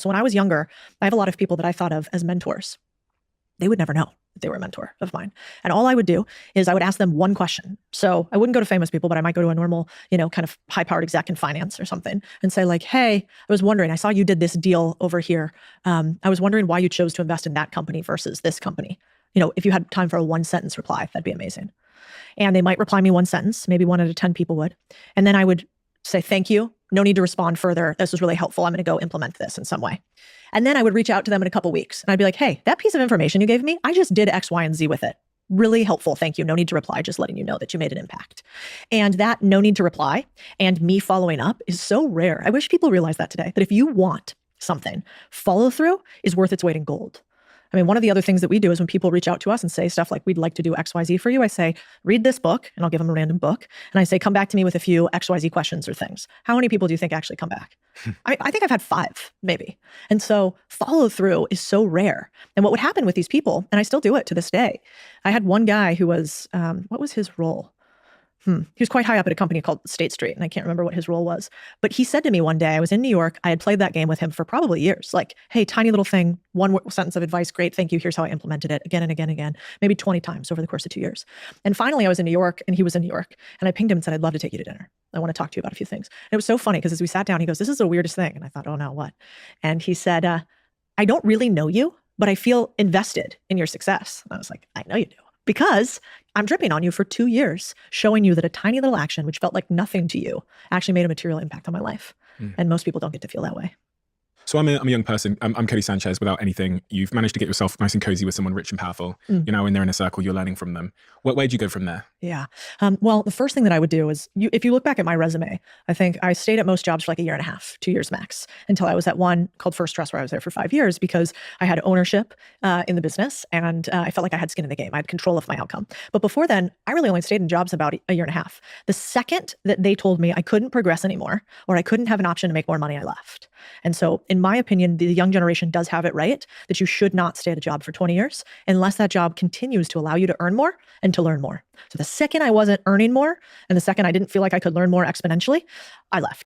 So when I was younger, I have a lot of people that I thought of as mentors. They would never know that they were a mentor of mine. And all I would do is I would ask them one question. So I wouldn't go to famous people, but I might go to a normal, kind of high-powered exec in finance or something and say like, hey, I was wondering, I saw you did this deal over here. I was wondering why you chose to invest in that company versus this company. If you had time for a one-sentence reply, that'd be amazing. And they might reply me one sentence, maybe 1 out of 10 people would. And then I would say, thank you. No need to respond further. This was really helpful. I'm going to go implement this in some way. And then I would reach out to them in a couple weeks and I'd be like, hey, that piece of information you gave me, I just did X, Y, and Z with it. Really helpful. Thank you. No need to reply. Just letting you know that you made an impact. And that no need to reply and me following up is so rare. I wish people realize that today, that if you want something, follow through is worth its weight in gold. I mean, one of the other things that we do is when people reach out to us and say stuff like, we'd like to do XYZ for you, I say, read this book, and I'll give them a random book. And I say, come back to me with a few XYZ questions or things. How many people do you think actually come back? I think I've had 5, maybe. And so follow through is so rare. And what would happen with these people, and I still do it to this day. I had one guy who was, what was his role? He was quite high up at a company called State Street, and I can't remember what his role was. But he said to me one day, I was in New York, I had played that game with him for probably years. Like, hey, tiny little thing, one sentence of advice, great, thank you, here's how I implemented it, again and again and again, maybe 20 times over the course of 2 years. And finally, I was in New York, and he was in New York, and I pinged him and said, I'd love to take you to dinner. I want to talk to you about a few things. And it was so funny, because as we sat down, he goes, this is the weirdest thing. And I thought, oh no, what? And he said, I don't really know you, but I feel invested in your success. And I was like, I know you do. Because I'm dripping on you for 2 years, showing you that a tiny little action, which felt like nothing to you, actually made a material impact on my life. And most people don't get to feel that way. So I'm a young person. I'm Codie Sanchez without anything. You've managed to get yourself nice and cozy with someone rich and powerful. You're now in there in a circle, you're learning from them. Where'd you go from there? Yeah. Well, the first thing that I would do is, if you look back at my resume, I think I stayed at most jobs for like 1.5 years, 2 years max, until I was at one called First Trust, where I was there for 5 years because I had ownership in the business and I felt like I had skin in the game. I had control of my outcome. But before then, I really only stayed in jobs about 1.5 years. The second that they told me I couldn't progress anymore or I couldn't have an option to make more money, I left. And so in my opinion, the young generation does have it right that you should not stay at a job for 20 years unless that job continues to allow you to earn more and to learn more. So the second I wasn't earning more and the second I didn't feel like I could learn more exponentially, I left.